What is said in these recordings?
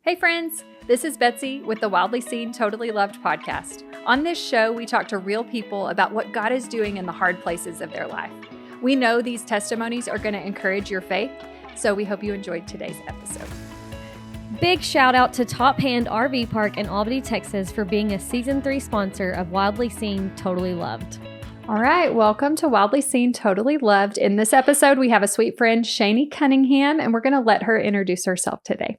Hey friends, this is Betsy with the Wildly Seen, Totally Loved podcast. On this show, we talk to real people about what God is doing in the hard places of their life. We know these testimonies are going to encourage your faith, so we hope you enjoyed today's episode. Big shout out to Top Hand RV Park in Albany, Texas for being a Season 3 sponsor of Wildly Seen, Totally Loved. All right, welcome to Wildly Seen, Totally Loved. In this episode, we have a sweet friend, Shanie Cunningham, and we're going to let her introduce herself today.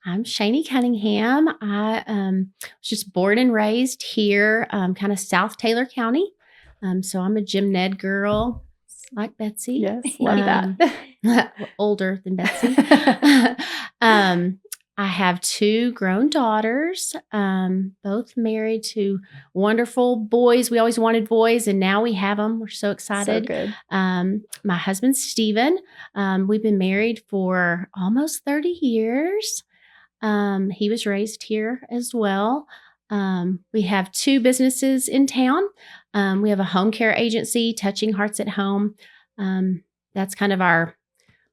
I'm Shanie Cunningham. I was just born and raised here, kind of South Taylor County. So I'm a Jim Ned girl, like Betsy. Yes, love that. Older than Betsy. I have two grown daughters, both married to wonderful boys. We always wanted boys, and now we have them. We're so excited. So good. My husband's Stephen. We've been married for almost 30 years. He was raised here as well. We have two businesses in town. We have a home care agency, Touching Hearts at Home. That's kind of our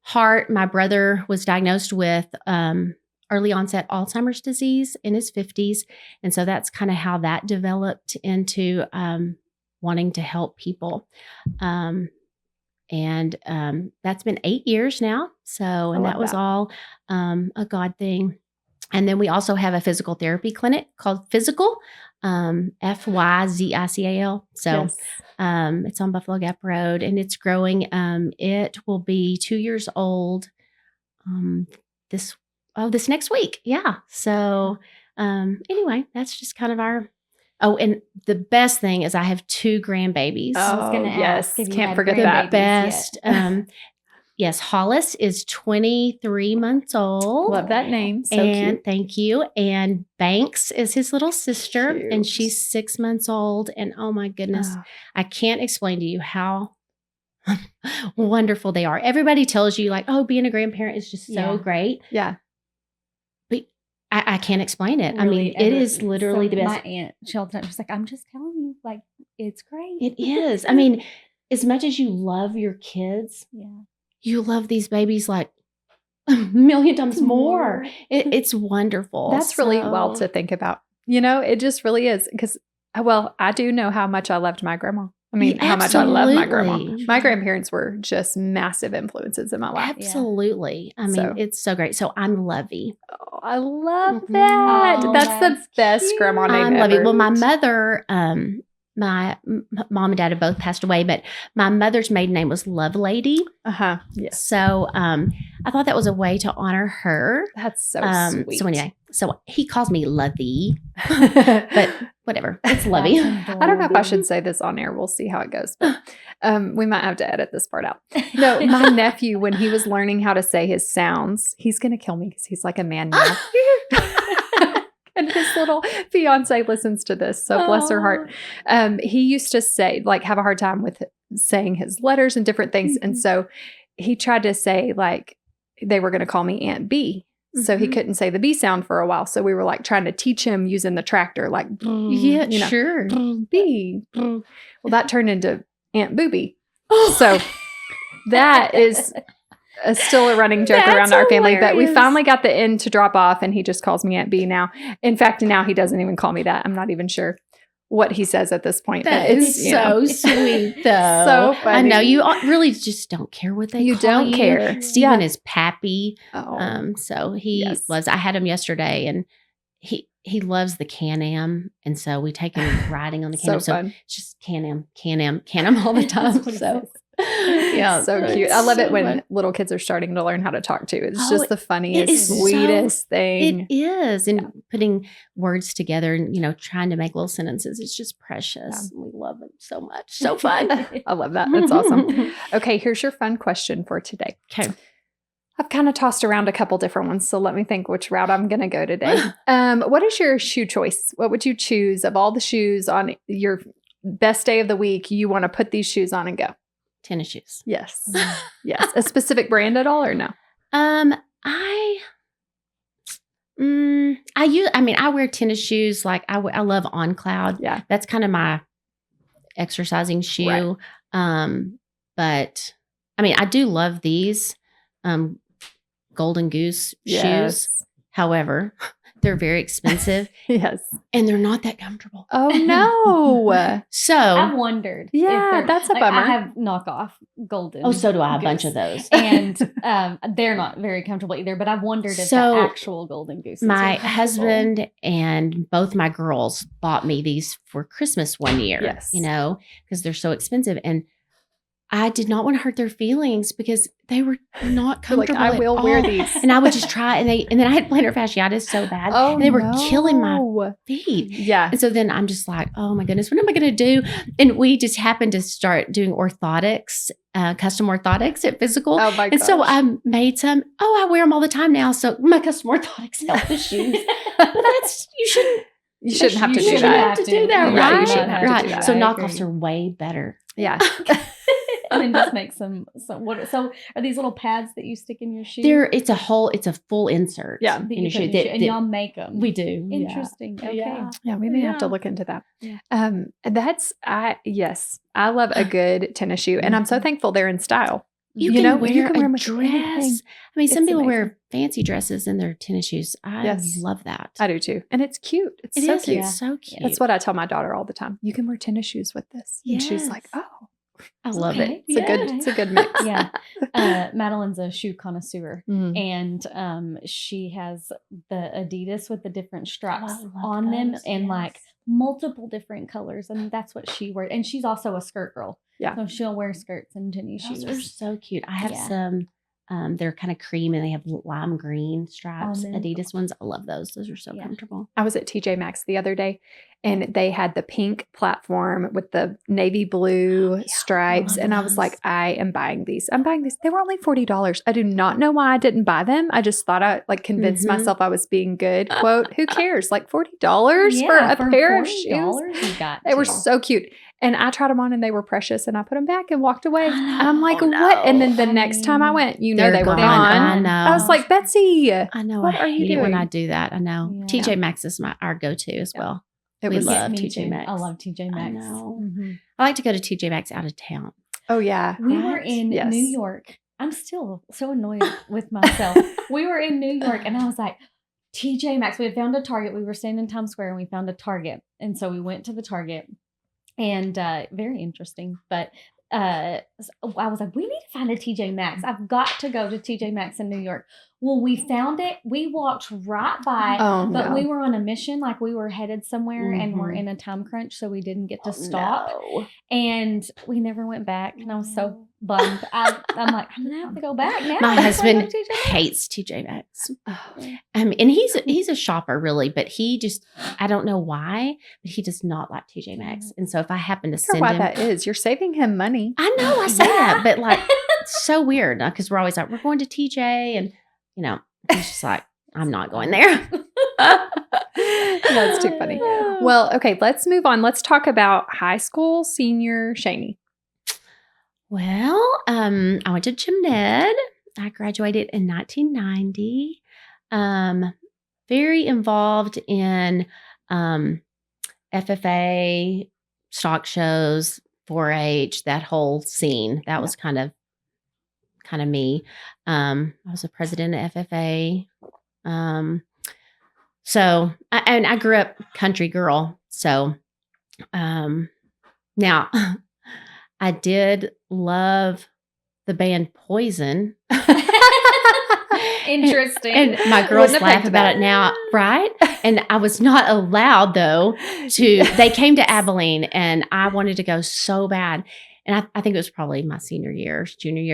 heart. My brother was diagnosed with early onset Alzheimer's disease in his 50s. And so that's kind of how that developed into wanting to help people. And that's been 8 years now. So, and that was all a God thing. And then we also have a physical therapy clinic called Physical, F-Y-Z-I-C-A-L. So Yes. It's on Buffalo Gap Road, and it's growing. It will be 2 years old this next week. Yeah. So anyway, that's just kind of our. Oh, and the best thing is I have two grandbabies. Oh, I was gonna yes. ask if you Can't had forget The that. best. Yes, Hollis is 23 months old. Love that name. So and cute. thank you. And Banks is his little sister, and Cute. she's 6 months old. And oh my goodness, Oh. I can't explain to you how wonderful they are. Everybody tells you like, oh, being a grandparent is just so Yeah. great. Yeah. But I can't explain it. I Really, mean, it is literally the best. My aunt, she all the time, she's like, I'm just telling you, like, it's great. It is. I mean, as much as you love your kids, Yeah. you love these babies like a million times more. It's wonderful. That's really So- wild to think about. You know, it just really is. Because, well, I do know how much I loved my grandma. I mean, Yeah, how much I love my grandma. absolutely. My grandparents were just massive influences in my life. Absolutely. I mean, So- it's so great. So I'm Lovey. Oh, I love Mhm. that. Oh, that's the that's best cute. grandma name I'm ever. Lovey. Well, my mother, my mom and dad have both passed away, but my mother's maiden name was Love Lady. Uh-huh. Yes. So I thought that was a way to honor her. That's so sweet. So anyway, so he calls me Lovey, but whatever. It's Lovey. I don't know if I should say this on air. We'll see how it goes. But we might have to edit this part out. No, my nephew, when he was learning how to say his sounds, he's going to kill me because he's like a man now. And his little fiance listens to this. So bless her heart. He used to say, like, have a hard time with saying his letters and different things. And so he tried to say, like, they were going to call me Aunt B. So he Mhm. couldn't say the B sound for a while. So we were like trying to teach him using the tractor, like, Yeah, you know, sure. B. Well, that turned into Aunt Booby. So that is still a running joke That's around our family. But we hilarious. finally got the N to drop off, and he just calls me Aunt B now. In fact, now he doesn't even call me that. I'm not even sure what he says at this point. That But is you know, so sweet, though. So funny. I know you all really just don't care what they You call don't you. care. Stephen Yeah. is Pappy. Oh. So he Yes. loves. I had him yesterday, and he loves the Can-Am, and so we take him riding on the So Can-Am. So fun. it's just Can-Am all the time. That's what he So says. yeah, So it's cute. I love it so when fun. little kids are starting to learn how to talk too. It's Oh, just the it funniest, is so- sweetest thing. It is, and putting words together, and trying to make little sentences. It's just precious. We love it so much. So fun. I love that. That's awesome. Okay, here's your fun question for today. Okay. I've kind of tossed around a couple different ones, so let me think which route I'm going to go today. What is your shoe choice? What would you choose of all the shoes on your best day of the week? You want to put these shoes on and go. Tennis shoes. Yes. Yes. A specific brand at all or no? I wear tennis shoes. Like I love On Cloud. Yeah. That's kind of my exercising shoe. But I mean, I do love these Golden Goose shoes. However, they're very expensive Yes. and they're not that comfortable. Oh no. So I've wondered. if Yeah, they're- that's a bummer. I have knockoff golden. so do I. A bunch goose. of those. And they're not very comfortable either. But I've wondered if So, the actual golden gooses. My are comfortable. husband and both my girls bought me these for Christmas one year. Yes. Because they're so expensive, and I did not want to hurt their feelings because they were not You're like, comfortable. I at will all. wear these. And I would just try, and then I had plantar fasciitis so bad, Oh, and they were killing my no. feet. Yeah. And so then I'm just like, oh my goodness, what am I going to do? And we just happened to start doing orthotics, custom orthotics at physical. Oh my And so gosh. I made some. I wear them all the time now. So my custom orthotics help the shoes. But you shouldn't. You shouldn't have to you do shouldn't that. have to do that, Yeah, right? you shouldn't have to do right. that. So I knockoffs agree. are way better. Yeah. And then just make some. So are these little pads that you stick in your shoe? It's a full insert. Yeah. that in you your put shoe. in your shoe, and y'all make them. We do. yeah. Interesting. Okay. Yeah. Yeah, we may have to Yeah. look into that. Yeah. Yes, I love a good tennis shoe, and I'm so thankful they're in style. You You can know, wear you can wear a 'em with dress. anything. I mean, some It's people amazing. wear fancy dresses in their tennis shoes. I Yes. love that. I do too, and it's cute. It's It so is. cute. It's so cute. That's what I tell my daughter all the time. You can wear tennis shoes with this, and she's like, Yes. "Oh, I love Okay. it. it's a good mix." Yeah. Madeline's a shoe connoisseur. Mm. And she has the Adidas with the different straps Oh, I love on them those, and yes. like multiple different colors. I mean, that's what she wears. And she's also a skirt girl. Yeah. So she'll wear skirts and tennis Those shoes. are so cute. I have Yeah. some. They're kind of cream and they have lime green stripes. them. Adidas ones. I love those. Those are so Yeah. comfortable. I was at TJ Maxx the other day, and they had the pink platform with the navy blue yeah. stripes, Love and I was those. like, "I am buying these. I'm buying these." They were only $40. I do not know why I didn't buy them. I just thought I convinced Mhm. myself I was being good. Quote, who cares? Like $40 for a pair of shoes. You got They were to. so cute. And I tried them on and they were precious, and I put them back and walked away. I know. I'm like, Oh, what? And then the I next time I mean, went, they They're were gone. gone. I know. I was like, Betsy, I know. what I are you hate it when doing? I do that. I know. Yeah. TJ Maxx is our go-to as Yeah. well. it we was. love Me TJ too. Maxx. I love TJ Maxx. know. Mhm. I like to go to TJ Maxx out of town. Oh yeah. We were Right? in Yes. New York. I'm still so annoyed with myself. We were in New York and I was like, TJ Maxx. We had found a Target. We were staying in Times Square and we found a Target. And so we went to the Target and very interesting. But I was like, we need to find a TJ Maxx. I've got to go to TJ Maxx in New York. Well, we found it. We walked right by, Oh but no. we were on a mission. Like we were headed somewhere and we're Mhm. in a time crunch. So we didn't get to Oh, stop. no. And we never went back. And I was so bummed. I'm like, I'm gonna have to go back now. My That's why I go husband to TJ Maxx. hates TJ Maxx. Oh, And he's a shopper really, but he just, I don't know why, but he does not like TJ Maxx. And so if I happen to I wonder send why him, that is. You're saving him money. I know I say Yeah. that, but like it's so weird because we're always like, we're going to TJ, and he's just like, I'm not going there. That's too funny. Well, okay, let's move on. Let's talk about high school senior Shanie. Well, I went to Gym Ned. I graduated in 1990. Very involved in FFA, stock shows, 4-H, that whole scene. That was kind of me. I was a president of FFA. So I grew up country girl. So now I did love the band Poison. Interesting. And my girls Wouldn't have laugh picked about that. it now, right? And I was not allowed though they came to Abilene and I wanted to go so bad. And I think it was probably my junior year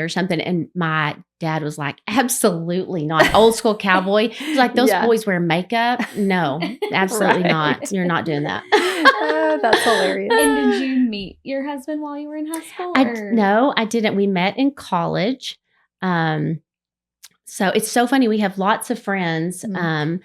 or something. And my dad was like, absolutely not. Old school cowboy. He's like, those Yeah. boys wear makeup. No, absolutely Right. not. You're not doing that. That's hilarious. And did you meet your husband while you were in high school? No, I didn't. We met in college. So it's so funny. We have lots of friends, Mhm.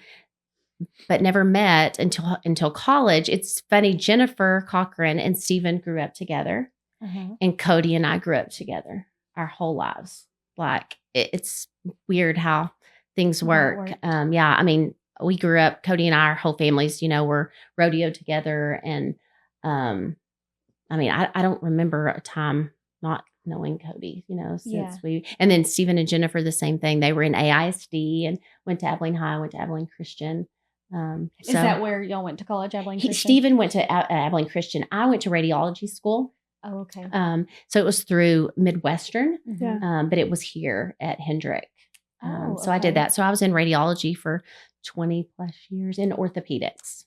but never met until college. It's funny. Jennifer Cochran and Stephen grew up together, and Cody and I grew up together our whole lives. Like it's weird how things How it work. worked. Yeah, I mean, we grew up. Cody and I, our whole families, were rodeo together, and I mean, I don't remember a time not knowing Cody, since Yeah. and then Stephen and Jennifer, the same thing. They were in AISD and went to Abilene High, went to Abilene Christian. Is that where y'all went to college, Abilene Christian? Stephen went to Abilene Christian. I went to radiology school. Oh, okay. So it was through Midwestern, Yeah. but it was here at Hendrick. So I okay. did that. So I was in radiology for 20 plus years in orthopedics.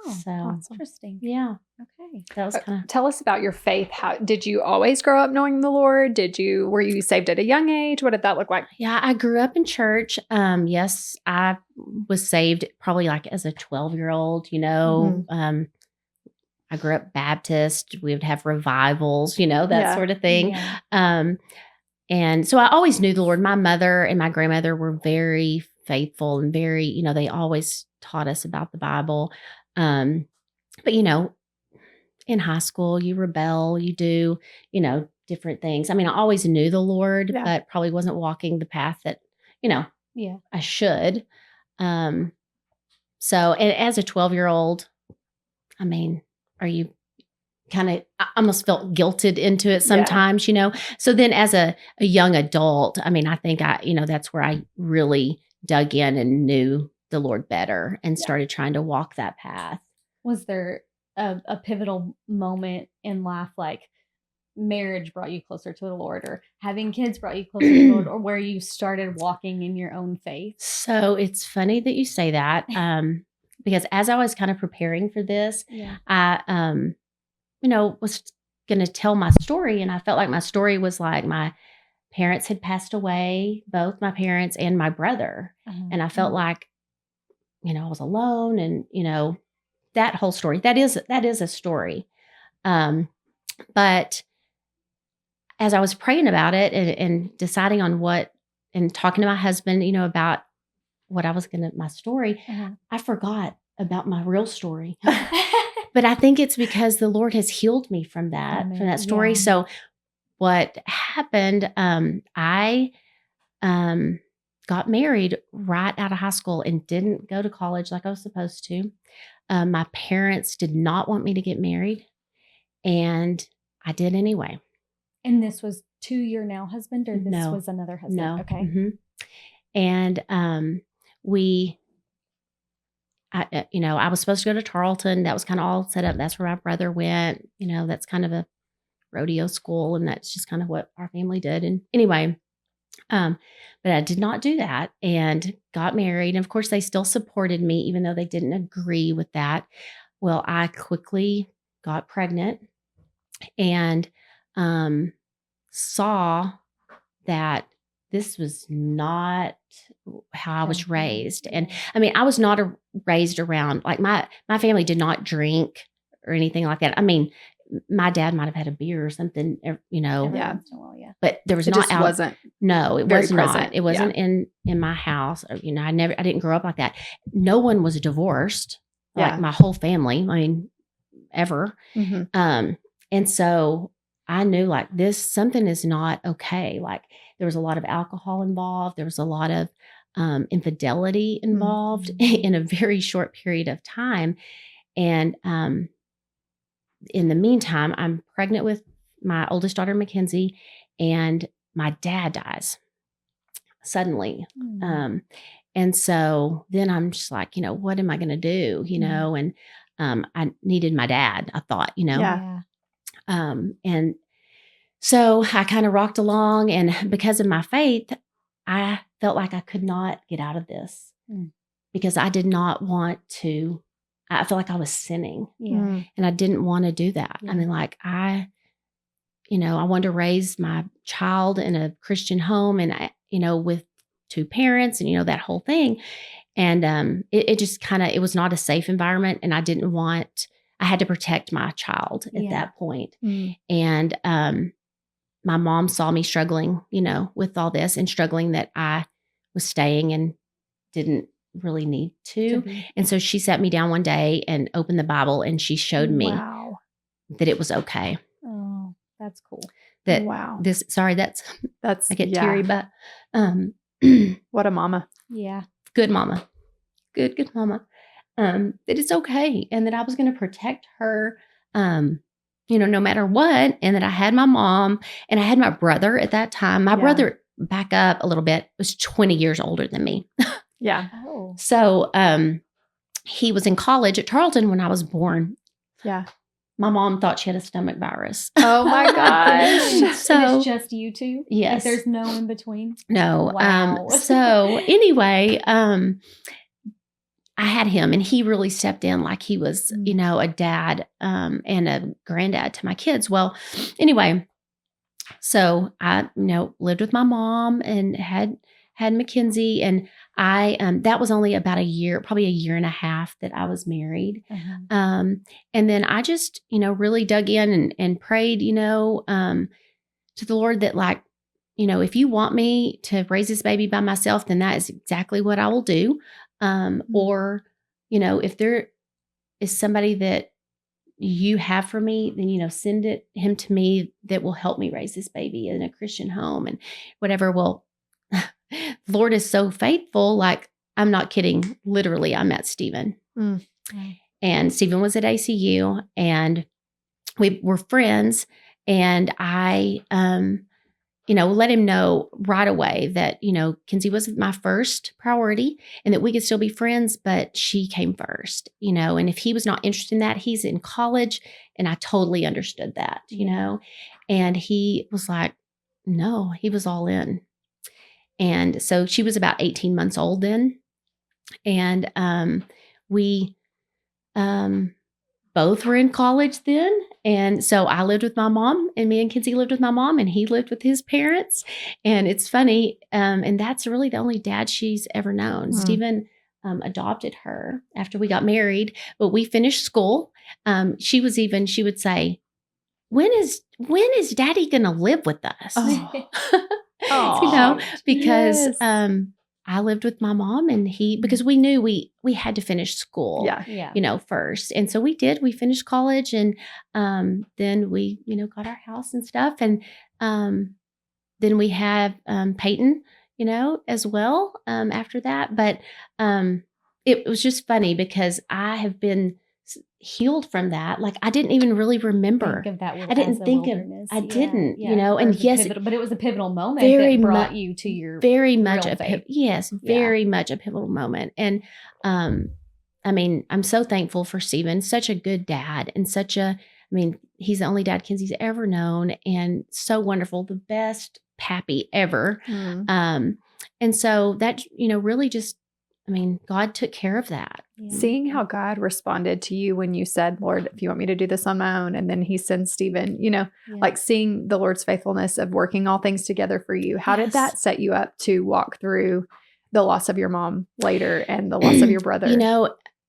Oh, So Awesome. interesting. yeah, Okay. that was kind of. Tell us about your faith. How did you always grow up knowing the Lord? Were you saved at a young age? What did that look like? Yeah, I grew up in church. Yes, I was saved probably like as a 12-year-old, I grew up Baptist. We would have revivals, that Yeah. sort of thing. Yeah. And so I always knew the Lord. My mother and my grandmother were very faithful and very, they always taught us about the Bible. But, in high school, you rebel, you do, different things. I mean, I always knew the Lord, Yeah. but probably wasn't walking the path that, Yeah. I should. So, and as a 12-year-old, I mean, are you I almost felt guilted into it sometimes, So then as a young adult, I mean, I think that's where I really dug in and knew the Lord better and started trying to walk that path. Was there a pivotal moment in life, like marriage brought you closer to the Lord, or having kids brought you closer to the Lord, or where you started walking in your own faith? So it's funny that you say that, because as I was kind of preparing for this, I, was going to tell my story, and I felt like my story was like my parents had passed away, both my parents and my brother, and I felt like, I was alone, and that whole story. That is a story, but as I was praying about it and deciding on what, and talking to my husband, about what I was my story, I forgot about my real story. But I think it's because the Lord has healed me from that story. Yeah. So what happened, I got married right out of high school and didn't go to college like I was supposed to. My parents did not want me to get married, and I did anyway. And this was to your now husband, or this was another husband? No. Okay. Mm-hmm. And I was supposed to go to Tarleton. That was kind of all set up. That's where my brother went. That's kind of a rodeo school, and that's just kind of what our family did. And anyway, but I did not do that and got married. And of course, they still supported me, even though they didn't agree with that. Well, I quickly got pregnant and saw that this was not how I was raised. And I mean, I was not raised around, like my family did not drink or anything like that. I mean, my dad might have had a beer or something, Every Yeah. once in a while, yeah. but there was It not just out. wasn't. No, it very was present. not. It wasn't in my house. I didn't grow up like that. No one was divorced, Yeah. like my whole family. I mean, ever. Mm-hmm. And so I knew like something is not okay. Like there was a lot of alcohol involved. There was a lot of infidelity involved in a very short period of time. And in the meantime, I'm pregnant with my oldest daughter, Mackenzie, and my dad dies suddenly. And so then I'm just like, what am I going to do? And I needed my dad, I thought, Yeah. And so I kind of rocked along, and because of my faith, I felt like I could not get out of this because I did not want to. I felt like I was sinning, and I didn't want to do that. I mean, like I wanted to raise my child in a Christian home, and with two parents, and that whole thing. And it just it was not a safe environment, and I had to protect my child at that point. And my mom saw me struggling, with all this, and struggling that I was staying and didn't really need to. And so she sat me down one day and opened the Bible, and she showed me that it was okay. Oh, that's cool. That that's I get teary, but what a mama. Yeah. Good mama. Good mama. That it's okay, and that I was going to protect her no matter what, and that I had my mom and I had my brother at that time. My brother, back up a little bit, was 20 years older than me. Yeah. Oh. So he was in college at Tarleton when I was born. Yeah. My mom thought she had a stomach virus. Oh my gosh. So and it's just you two? Yes. Like there's no in between? No. Wow. So anyway, I had him, and he really stepped in like he was, a dad and a granddad to my kids. Well, anyway, so I, lived with my mom and had Mackenzie, and I that was only about a year, probably a year and a half that I was married. And then I just, really dug in and prayed, to the Lord that, like, if you want me to raise this baby by myself, then that is exactly what I will do. Or, if there is somebody that you have for me, then, send him to me that will help me raise this baby in a Christian home and whatever. Well, the Lord is so faithful. Like, I'm not kidding. Literally, I met Stephen and Stephen was at ACU and we were friends, and I, let him know right away that, Kenzie was my first priority and that we could still be friends, but she came first, and if he was not interested in that, he's in college, and I totally understood that, and he was like, no, he was all in. And so she was about 18 months old then. And we both were in college then. And so I lived with my mom, and me and Kenzie lived with my mom, and he lived with his parents. And it's funny. And that's really the only dad she's ever known. Stephen adopted her after we got married, but we finished school. She would say, when is daddy going to live with us? Oh. Because Yes. I lived with my mom, and because we knew we had to finish school, first. And so we did. We finished college, and then we, got our house and stuff. And then we have Peyton, as well after that. But it was just funny because I have been healed from that. Like, I didn't even really remember. Think of that. I didn't think of. I didn't, and yes, but it was a pivotal moment very that brought you to your very much real a faith. Very much a pivotal moment. And I mean, I'm so thankful for Stephen. Such a good dad, and he's the only dad Kenzie's ever known, and so wonderful, the best pappy ever. And so that, really just, God took care of that. Seeing how God responded to you when you said, Lord, if you want me to do this on my own, and then he sends Stephen, like seeing the Lord's faithfulness of working all things together for you. How did that set you up to walk through the loss of your mom later and the loss of your brother?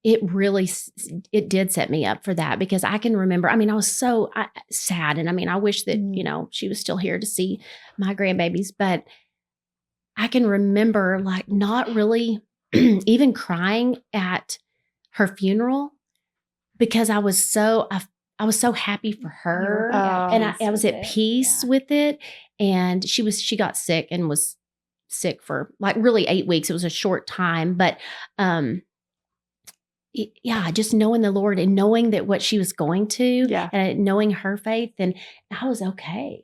It did set me up for that, because I can remember, I was so sad. And I wish that, she was still here to see my grandbabies, but I can remember like not really even crying at her funeral, because I was so happy for her, and I was at peace with it. And she got sick and was sick for like really 8 weeks. It was a short time, but just knowing the Lord and knowing that what she was going to, and knowing her faith, and I was okay.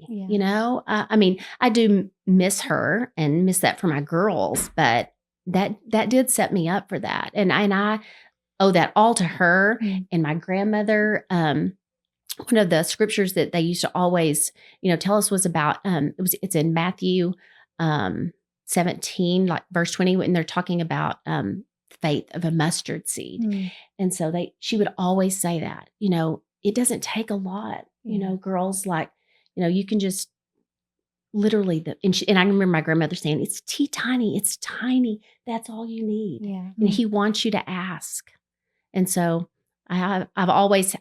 I do miss her and miss that for my girls, but that did set me up for that. And I owe that all to her and my grandmother. One of the scriptures that they used to always, tell us was about, it's in Matthew 17, like verse 20, when they're talking about faith of a mustard seed. And so she would always say that, it doesn't take a lot, girls, like, you can just literally, and I remember my grandmother saying, it's tiny, that's all you need. And he wants you to ask. And so I've always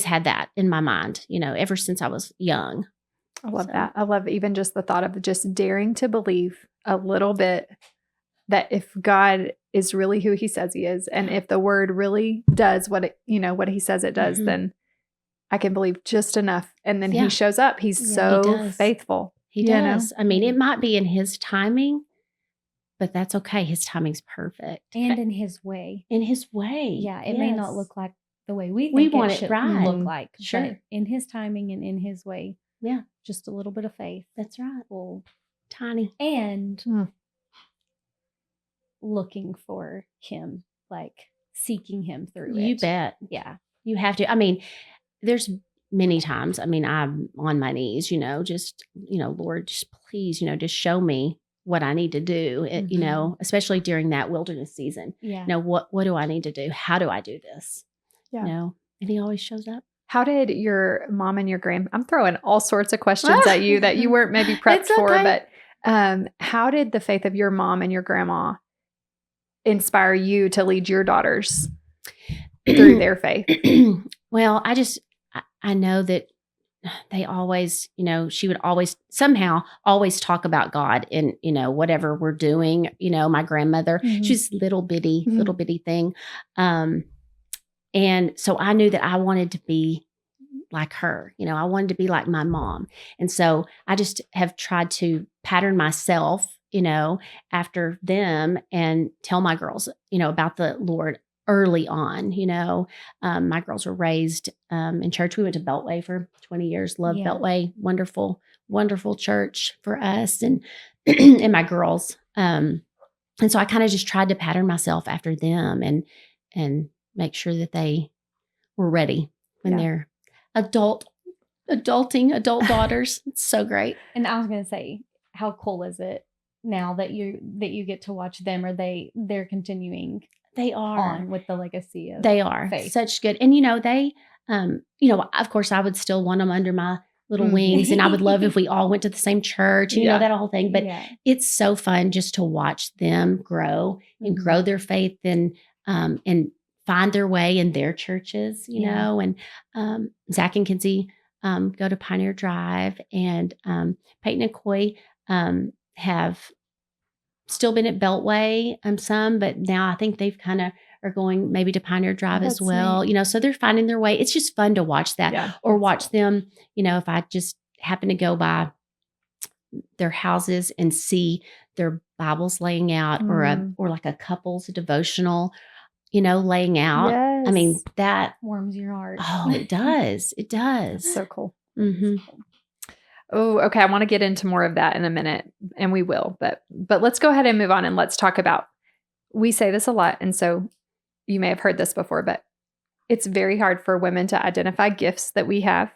had that in my mind, ever since I was young. I love that. I love even just the thought of just daring to believe a little bit that if God is really who he says he is, and if the word really does what he says it does, then I can believe just enough. And then he shows up. He's so faithful. He does. It might be in his timing, but that's okay. His timing's perfect. And in his way. In his way. Yeah. It may not look like the way we We think want it it should right. look like. Sure. But in his timing and in his way, Yeah, just a little bit of faith. that's right. Will Tiny. and Hmm. looking for him, like seeking him through it. You bet. Yeah. You have to. I mean, there's many times, I mean, I'm on my knees, just, Lord, just please, just show me what I need to do, especially during that wilderness season. Yeah. What do I need to do? How do I do this? Yeah. And he always shows up. How did your mom and your I'm throwing all sorts of questions at you that you weren't maybe prepped It's for, okay. but how did the faith of your mom and your grandma inspire you to lead your daughters through their faith? Well, I know that they always, she would always somehow always talk about God in, whatever we're doing. My grandmother, Mhm. she's little bitty thing. And so I knew that I wanted to be like her. I wanted to be like my mom. And so I just have tried to pattern myself, after them and tell my girls, about the Lord early on. My girls were raised in church. We went to Beltway for 20 years. Loved Yeah. Beltway. Wonderful, wonderful church for us and and my girls. And so I kind of just tried to pattern myself after them and make sure that they were ready when they're adult daughters. It's so great. And I was going to say, how cool is it now that you get to watch them, or they're continuing They are on with the legacy of They are faith. such good. And, they, of course I would still want them under my little wings, and I would love if we all went to the same church, that whole thing. But it's so fun just to watch them grow and grow their faith and find their way in their churches, and Zach and Kinsey go to Pioneer Drive, and Peyton and Coy have still been at Beltway, some, but now I think they've kind of are going maybe to Pioneer Drive as well. So they're finding their way. It's just fun to watch that, or watch them. If I just happen to go by their houses and see their Bibles laying out, or like a couple's devotional, laying out. Yes. I mean, that warms your heart. Oh, it does. It does. So cool. Mm-hmm. Oh, okay. I want to get into more of that in a minute, and we will. But let's go ahead and move on, and let's talk about. We say this a lot, and so you may have heard this before, but it's very hard for women to identify gifts that we have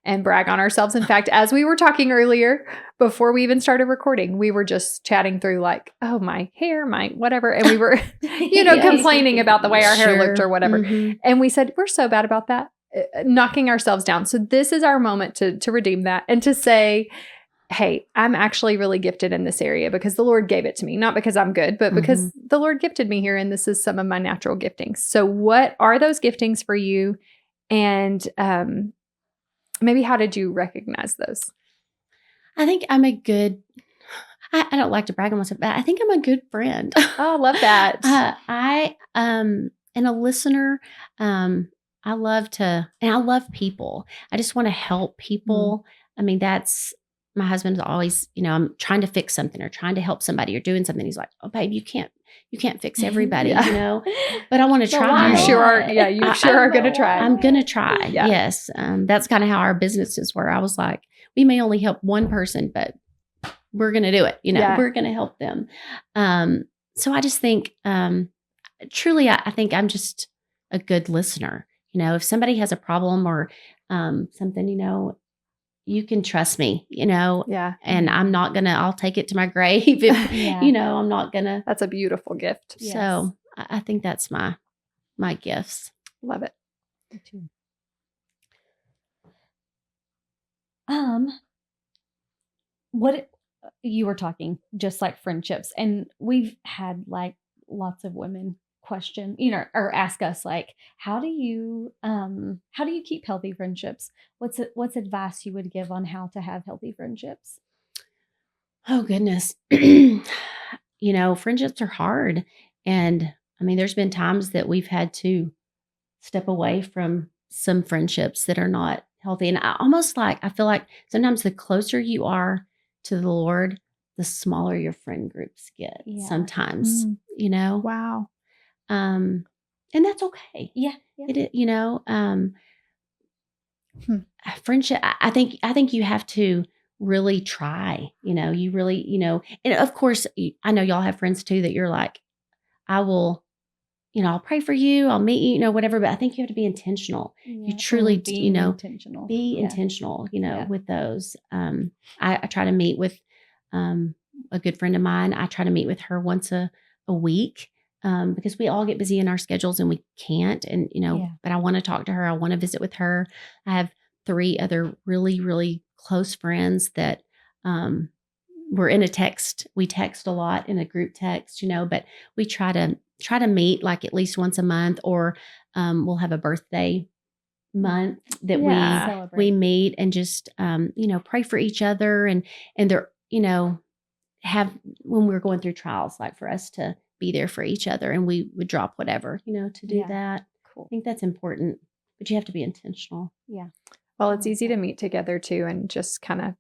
and brag on ourselves. In fact, as we were talking earlier, before we even started recording, we were just chatting through like, oh, my hair, my whatever, and we were, complaining about the way our hair looked or whatever, and we said we're so bad about that. Knocking ourselves down. So this is our moment to redeem that and to say, hey, I'm actually really gifted in this area because the Lord gave it to me, not because I'm good, but because the Lord gifted me here. And this is some of my natural giftings. So what are those giftings for you? And maybe how did you recognize those? I think I'm a good, I don't like to brag on myself, but I think I'm a good friend. Oh, I love that. I am a listener. I love people. I just want to help people. I mean, my husband's always, I'm trying to fix something or trying to help somebody or doing something. He's like, oh, babe, you can't fix everybody, but I want to try. You sure are. Yeah. You sure are going to try. I'm going to try. Yeah. Yes. That's kind of how our businesses were. I was like, we may only help one person, but we're going to do it. We're going to help them. So I just think, truly, I think I'm just a good listener. If somebody has a problem or something, you can trust me, and I'll take it to my grave if, I'm not going to. That's a beautiful gift. Yes. So I think that's my gifts. Love it. Me too. What you were talking, just like friendships, and we've had like lots of women question, or ask us like, how do you keep healthy friendships? What's advice you would give on how to have healthy friendships? Oh goodness. Friendships are hard. And I mean, there's been times that we've had to step away from some friendships that are not healthy. And I feel like sometimes the closer you are to the Lord, the smaller your friend groups get sometimes, Wow. and that's okay. Yeah. Friendship. I think you have to really try. You really, and of course, I know y'all have friends too that you're like, I will, I'll pray for you, I'll meet you, whatever. But I think you have to be intentional. You truly, intentional. be intentional. With those. I try to meet with a good friend of mine. I try to meet with her once a week. Because we all get busy in our schedules and we can't, and but I want to talk to her. I want to visit with her. I have 3 other really, really close friends that we're in a text. We text a lot in a group text, but we try to meet like at least once a month, or we'll have a birthday month that we meet and just pray for each other, and they're have when we're going through trials, like for us to be there for each other, and we would drop whatever, to do that. Cool. I think that's important, but you have to be intentional. Yeah. Well, it's easy to meet together too and just kind of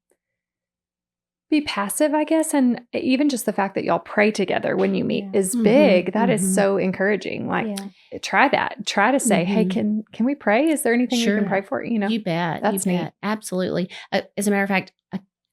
be passive, I guess. And even just the fact that y'all pray together when you meet is big. That is so encouraging. Like, try that. Try to say, hey, can we pray? Is there anything we can pray for? You bet. That's neat. Absolutely. As a matter of fact,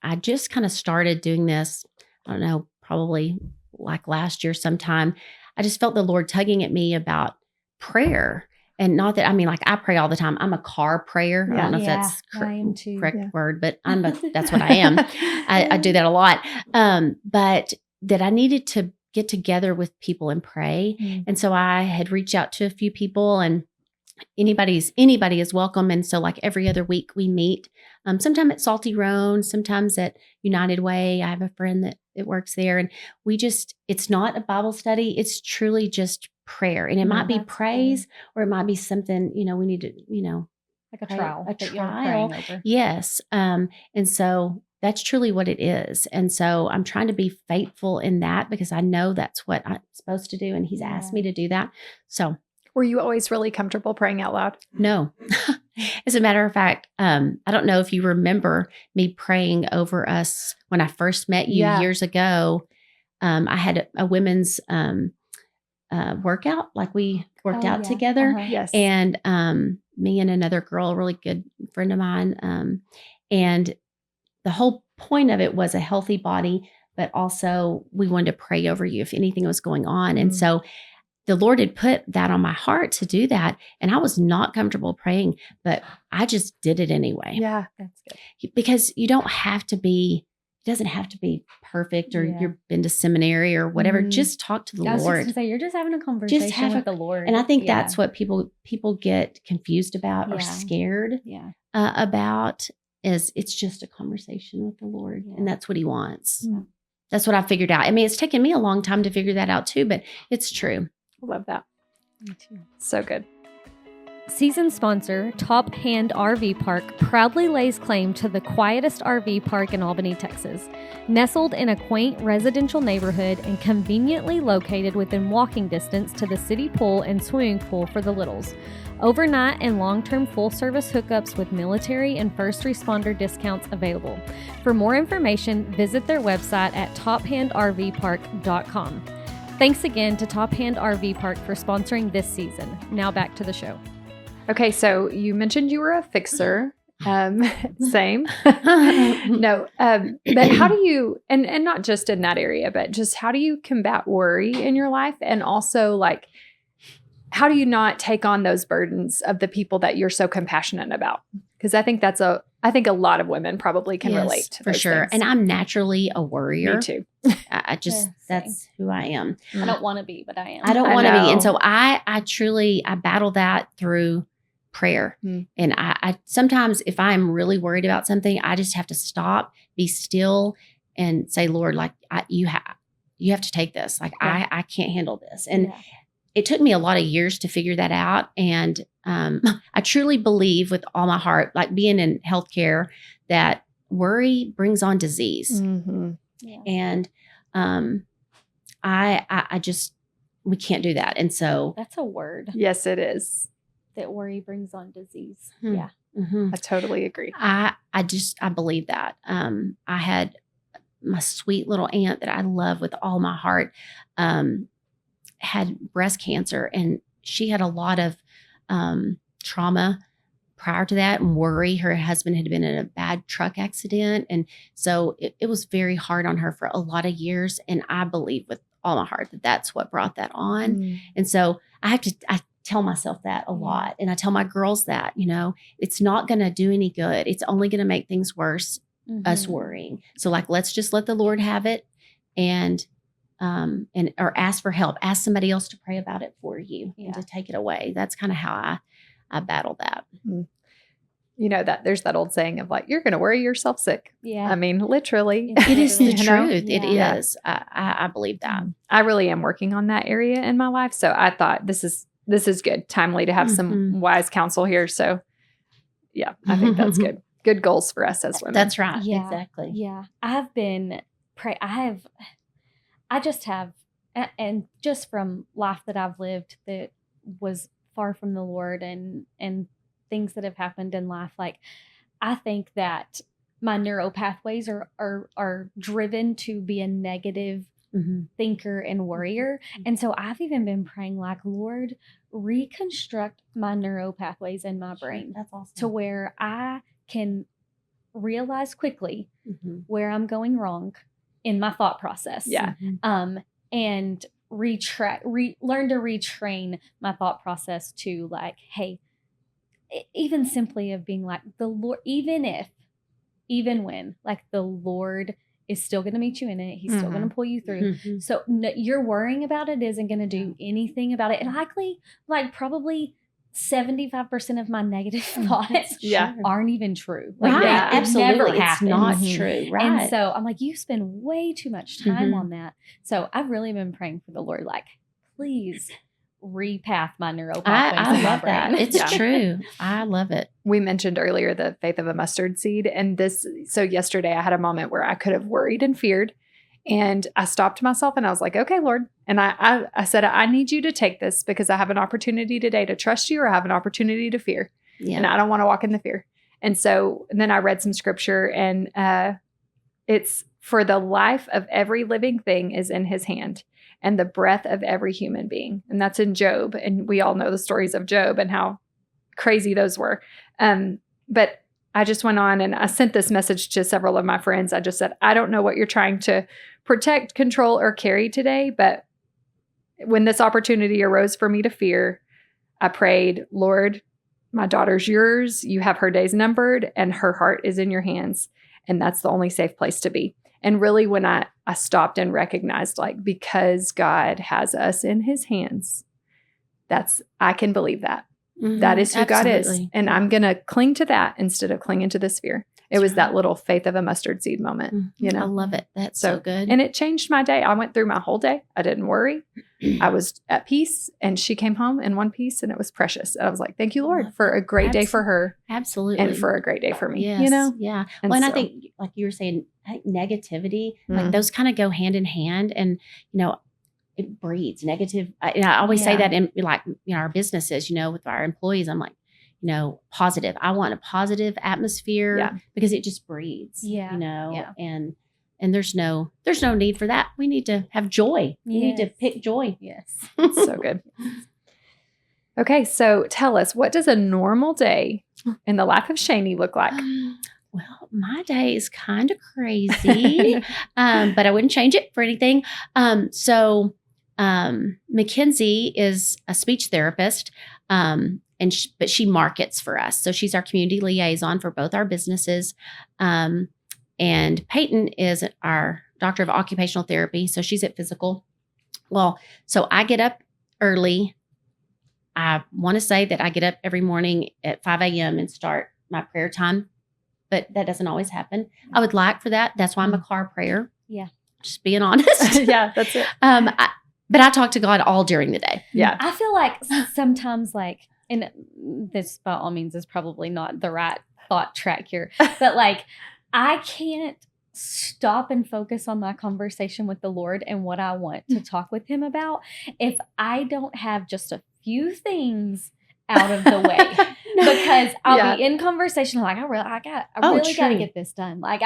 I just kind of started doing this, I don't know, probably like last year sometime. I just felt the Lord tugging at me about prayer. And not that, like I pray all the time. I'm a car prayer. I don't know if that's correct word, but that's what I am. I do that a lot. But that I needed to get together with people and pray. And so I had reached out to a few people, and anybody is welcome. And so like every other week we meet, sometimes at Salty Roan, sometimes at United Way. I have a friend that works there, and it's not a Bible study. It's truly just prayer. And it might be praise, or it might be something, we need to, like a trial. Over. Yes. And so that's truly what it is. And so I'm trying to be faithful in that, because I know that's what I'm supposed to do. And he's asked me to do that. So were you always really comfortable praying out loud? No. As a matter of fact, I don't know if you remember me praying over us when I first met you years ago. I had a women's workout, like we worked out together. Yes. And me and another girl, a really good friend of mine. And the whole point of it was a healthy body, but also we wanted to pray over you if anything was going on. And so the Lord had put that on my heart to do that. And I was not comfortable praying, but I just did it anyway. Yeah, that's good. Because it doesn't have to be perfect, or you've been to seminary or whatever. Just talk to the Lord. I was just gonna say, you're just having a conversation with the Lord. And I think that's what people get confused about or scared about, is it's just a conversation with the Lord. And that's what he wants. Yeah. That's what I figured out. I mean, it's taken me a long time to figure that out too, but it's true. I love that. Me too. So good. Season sponsor, Top Hand RV Park, proudly lays claim to the quietest RV park in Albany, Texas. Nestled in a quaint residential neighborhood and conveniently located within walking distance to the city pool and swimming pool for the littles. Overnight and long-term full-service hookups with military and first responder discounts available. For more information, visit their website at tophandrvpark.com. Thanks again to Top Hand RV Park for sponsoring this season. Now back to the show. Okay, so you mentioned you were a fixer. Same. No, but how do you, and not just in that area, but just how do you combat worry in your life? And also, like, how do you not take on those burdens of the people that you're so compassionate about? Because I think I think a lot of women probably can relate to for sure. things. And I'm naturally a worrier. Me too. I just, that's who I am. I don't want to be, but I am. I don't want to be. And so I battle that through prayer. And I sometimes, if I'm really worried about something, I just have to stop, be still, and say, Lord, like, you have to take this. Like, I can't handle this. And it took me a lot of years to figure that out. And I truly believe with all my heart, like being in healthcare, that worry brings on disease. Mm-hmm. Yeah. And I just, we can't do that. And so that's a word. Yes, it is. That worry brings on disease. Yeah. Mm-hmm. I totally agree. I believe that. I had my sweet little aunt that I love with all my heart, had breast cancer, and she had a lot of trauma prior to that and worry. Her husband had been in a bad truck accident. And so it was very hard on her for a lot of years. And I believe with all my heart that that's what brought that on. And so I tell myself that a lot. And I tell my girls that, it's not going to do any good. It's only going to make things worse, us worrying. So like, let's just let the Lord have it and or ask for help, ask somebody else to pray about it for you and to take it away. That's kind of how I battle that. That there's that old saying of like, you're going to worry yourself sick. Yeah. I mean, literally. It is the truth. Yeah. It is. I believe that. I really am working on that area in my life. So I thought this is good. Timely to have some wise counsel here. So yeah, I think that's good. Good goals for us as women. That's right. Yeah. Exactly. Yeah. I've been I just have, and just from life that I've lived that was far from the Lord and things that have happened in life, like I think that my neural pathways are driven to be a negative thinker and worrier. And so I've even been praying like, Lord, reconstruct my neural pathways in my brain. That's awesome. To where I can realize quickly where I'm going wrong in my thought process. Yeah. And learn to retrain my thought process to like, hey, even simply of being like the Lord, even when like the Lord is still going to meet you in it. He's still going to pull you through. So you're worrying about it isn't going to do anything about it. And likely, like probably 75% of my negative thoughts aren't even true. Like right. Absolutely. It's not true. Right. And so I'm like, you spend way too much time on that. So I've really been praying for the Lord, like, please repath my neural pathways. I love that. It's true. I love it. We mentioned earlier the faith of a mustard seed. And so yesterday I had a moment where I could have worried and feared. And I stopped myself and I was like, okay, Lord. And I said, I need you to take this because I have an opportunity today to trust you or I have an opportunity to fear. Yeah. And I don't want to walk in the fear. And then I read some scripture and it's for the life of every living thing is in his hand and the breath of every human being. And that's in Job. And we all know the stories of Job and how crazy those were. But I just went on and I sent this message to several of my friends. I just said, I don't know what you're trying to protect, control, or carry today. But when this opportunity arose for me to fear, I prayed, Lord, my daughter's yours. You have her days numbered and her heart is in your hands. And that's the only safe place to be. And really when I stopped and recognized like, because God has us in his hands, I can believe that. That is who God is. And I'm going to cling to that instead of clinging to this fear. It was that little faith of a mustard seed moment, I love it. That's so good. And it changed my day. I went through my whole day. I didn't worry. I was at peace and she came home in one piece and it was precious. And I was like, thank you, Lord, for a great day for her. Absolutely. And for a great day for me. Yes. Yeah. And I think like you were saying, I think negativity, like those kind of go hand in hand and, it breeds negative. I always say that in like, our businesses, with our employees, I'm like, positive. I want a positive atmosphere because it just breeds, and there's no need for that. We need to have joy. We need to pick joy. Yes. So good. Okay. So tell us, what does a normal day in the life of Shanie look like? Well, my day is kind of crazy, but I wouldn't change it for anything. Mackenzie is a speech therapist, but she markets for us. So she's our community liaison for both our businesses. And Peyton is our doctor of occupational therapy. So she's at physical. Well, so I get up early. I want to say that I get up every morning at 5 a.m. and start my prayer time, but that doesn't always happen. I would like for that. That's why I'm a car prayer. Yeah. Just being honest. Yeah, that's it. But I talk to God all during the day. Yeah. I feel like sometimes like, and this by all means is probably not the right thought track here, but like I can't stop and focus on my conversation with the Lord and what I want to talk with him about if I don't have just a few things out of the way. Because I'll be in conversation like I really got to get this done. Like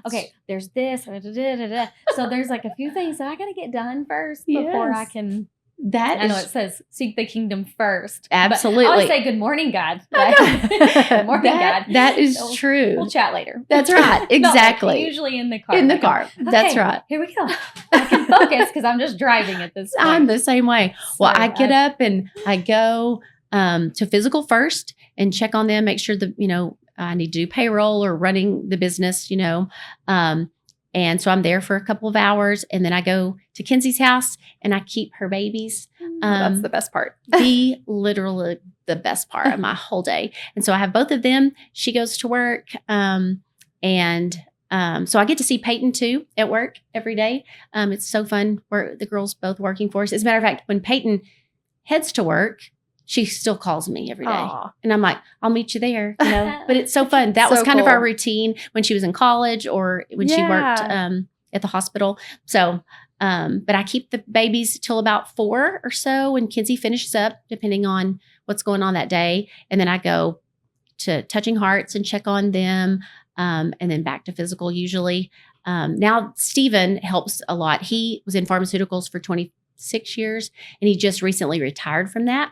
okay, there's this. So there's like a few things that I got to get done first before I can That I know is it says seek the kingdom first. absolutely. I always say good morning, God. Good morning, God. That is So true. We'll chat later. That's right. Exactly. Usually in the car. In the Like, car. That's okay, right. Here we go. I can focus because I'm just driving at this point. I'm the same way. Well, So I get up and I go to physical first and check on them, make sure that, I need to do payroll or running the business, and so I'm there for a couple of hours, and then I go to Kenzie's house and I keep her babies. That's the best part. Literally the best part of my whole day. And so I have both of them. She goes to work. So I get to see Peyton too at work every day. It's so fun. The girls both working for us. As a matter of fact, when Peyton heads to work, she still calls me every day. Aww. And I'm like, I'll meet you there, but it's so fun. That was So kind of our cool. routine when she was in college or when she worked at the hospital. So, but I keep the babies till about 4 or so when Kenzie finishes up, depending on what's going on that day. And then I go to Touching Hearts and check on them. And then back to physical usually. Now Stephen helps a lot. He was in pharmaceuticals for 26 years and he just recently retired from that.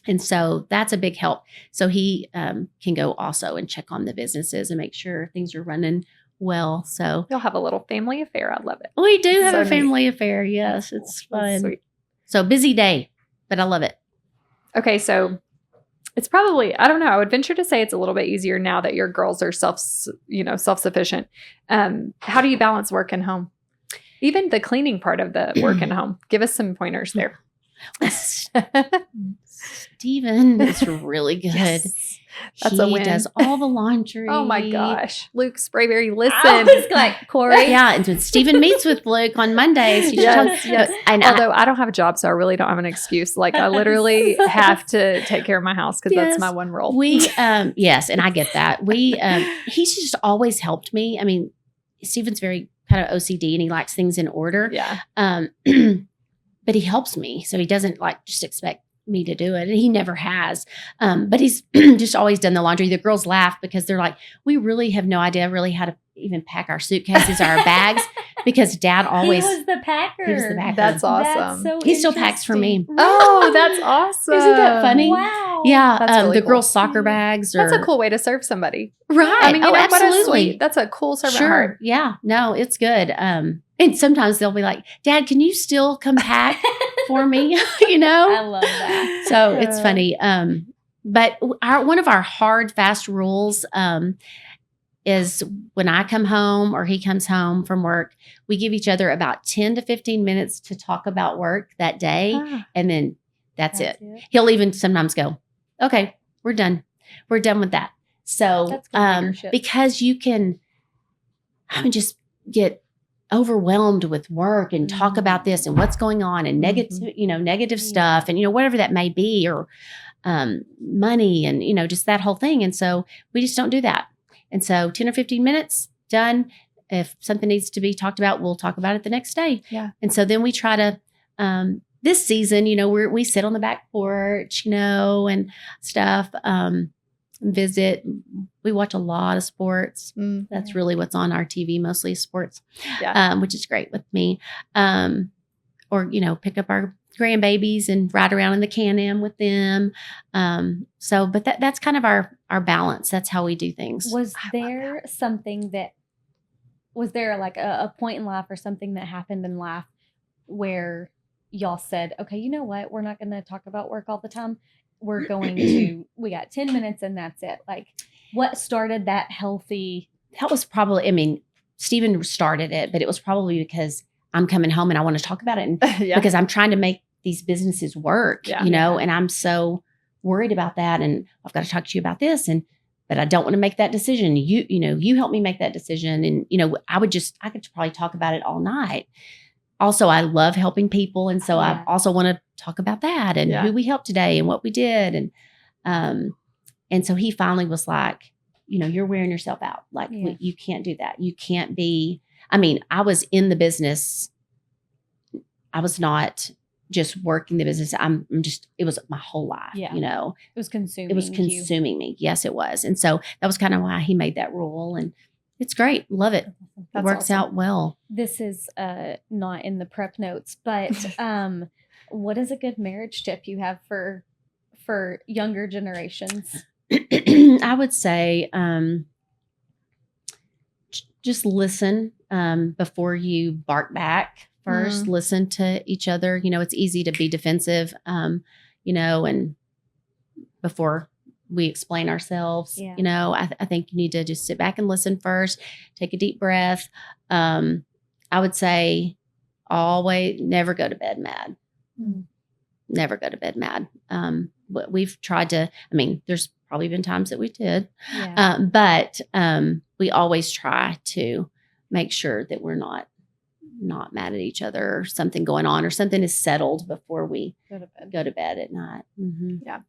And so that's a big help. So he can go also and check on the businesses and make sure things are running well. So You'll have a little family affair. I love it. we do have So a neat. family affair. Yes, it's That's fun. sweet. So busy day, but I love it. Okay, so it's probably, I don't know, I would venture to say it's a little bit easier now that your girls are self-sufficient. How do you balance work and home? Even the cleaning part of the work and home. Give us some pointers there. Steven is really good. Yes. That's he a win. does all the laundry. Oh my gosh. Luke Sprayberry, listen. I was like, Corey. Yeah, and when Steven meets with Luke on Mondays, he Yes, just yes. and Although I don't have a job, so I really don't have an excuse. Like I literally have to take care of my house because Yes. that's my one role. we yes, and I get that. He's just always helped me. I mean, Steven's very kind of OCD and he likes things in order. Yeah. But he helps me, so he doesn't like just expect me to do it, and he never has. But he's just always done the laundry. The girls laugh because they're like, we really have no idea really how to even pack our suitcases or our bags because Dad always He was the packer. he was the packer. That's awesome. That's so He still packs for me. interesting. Oh, that's awesome. Isn't that funny? Wow. Yeah, That's really the cool. girls' soccer bags. That's are a cool way to serve somebody. right. I mean, you know, what a absolutely. sweet, that's a cool servant Sure. heart. Yeah. No, it's good. And sometimes they'll be like, Dad, can you still come pack for me? I love that. So it's funny. But one of our hard, fast rules is when I come home or he comes home from work, we give each other about 10 to 15 minutes to talk about work that day. And then that's it. He'll even sometimes go, okay, we're done. We're done with that. So That's good leadership. because you can just get overwhelmed with work and talk about this and what's going on and negative stuff and whatever that may be or money and just that whole thing. And so we just don't do that. And so 10 or 15 minutes, done. If something needs to be talked about, we'll talk about it the next day. Yeah. And so then we try to this season, we sit on the back porch, and stuff, visit. We watch a lot of sports. That's really what's on our TV, mostly sports, which is great with me. Or, pick up our grandbabies and ride around in the Can-Am with them. But that's kind of our balance. That's how we do things. Was there like a point in life or something that happened in life where y'all said, okay, you know what? We're not going to talk about work all the time. We're going to, we got 10 minutes and that's it. Like what started that healthy? That was probably, Stephen started it, but it was probably because I'm coming home and I want to talk about it. And because I'm trying to make these businesses work, and I'm so worried about that. And I've got to talk to you about this. But I don't want to make that decision. You help me make that decision. And, I could probably talk about it all night. Also, I love helping people. And so I also want to talk about that and who we helped today and what we did. And so he finally was like, you're wearing yourself out. Like you can't do that. You can't be, I was in the business. I was not just working the business. It was my whole life, It was consuming. It was consuming me. Yes, it was. And so that was kind of why he made that rule. And it's great. Love it. It works out well. This is not in the prep notes, but What is a good marriage tip you have for younger generations? I would say just listen before you bark back first. Listen to each other. It's easy to be defensive, and before we explain ourselves, I think you need to just sit back and listen first, take a deep breath. I would say always never go to bed mad. Never go to bed mad. But we've tried to, there's probably been times that we did, but we always try to make sure that we're not mad at each other or something going on or something is settled before we go to bed at night. Yeah.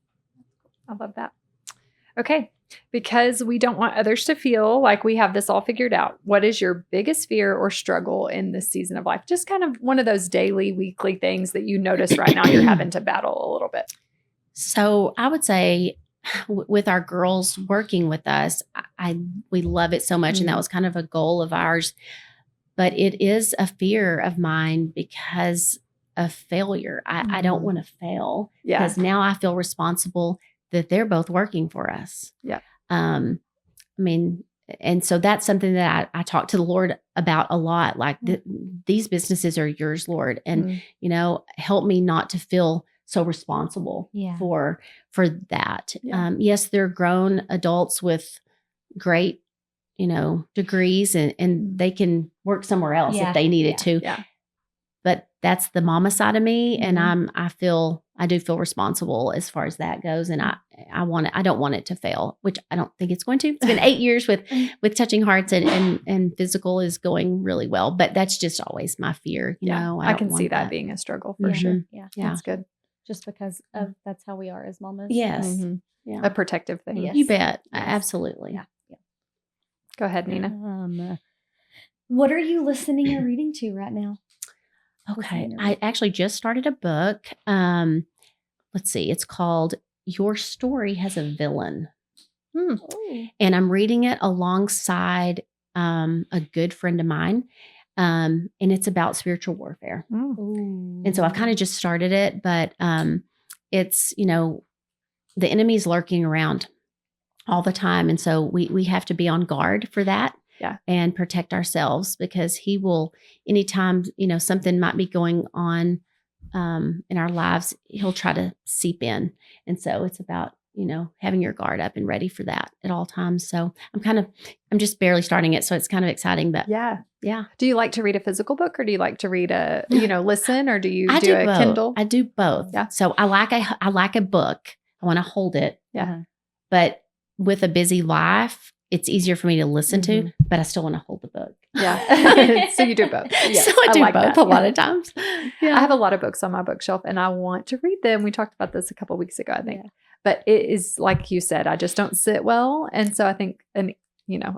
I love that. Okay. Because we don't want others to feel like we have this all figured out. What is your biggest fear or struggle in this season of life? Just kind of one of those daily, weekly things that you notice right now you're having to battle a little bit. So I would say with our girls working with us, we love it so much. And that was kind of a goal of ours. But it is a fear of mine because of failure. I don't want to fail because now I feel responsible that they're both working for us. Yeah. And so that's something that I talk to the Lord about a lot. Like these businesses are yours, Lord. And, help me not to feel so responsible for that. Yeah. Yes, they're grown adults with great, degrees and they can work somewhere else if they needed to. Yeah. But that's the mama side of me. And I do feel responsible as far as that goes. And I don't want it to fail, which I don't think it's going to. It's been 8 years with Touching Hearts and physical is going really well, but that's just always my fear. I can see that being a struggle for sure. Yeah. That's good. Just because of that's how we are as mamas. Yes. Yeah. A protective thing. Yes. You bet. Yes. Absolutely. Yeah. Go ahead, Nina. What are you listening or reading to right now? Okay. I actually just started a book. Let's see. It's called Your Story Has a Villain. And I'm reading it alongside a good friend of mine. And it's about spiritual warfare. And so I've kind of just started it, but it's, the enemy's lurking around all the time. And so we have to be on guard for that. Yeah. And protect ourselves because he will, anytime, something might be going on in our lives, he'll try to seep in. And so it's about, having your guard up and ready for that at all times. So I'm just barely starting it. So it's kind of exciting, but yeah. Do you like to read a physical book or do you like to read listen or do you do a both. Kindle? I do both. Yeah. So I like a book. I want to hold it. Yeah. But with a busy life, it's easier for me to listen to, but I still want to hold the book. Yeah. So you do both. Yes, so I do like both a lot of times. Yeah. I have a lot of books on my bookshelf and I want to read them. We talked about this a couple of weeks ago, I think. Yeah. But it is like you said, I just don't sit well. And so I think, a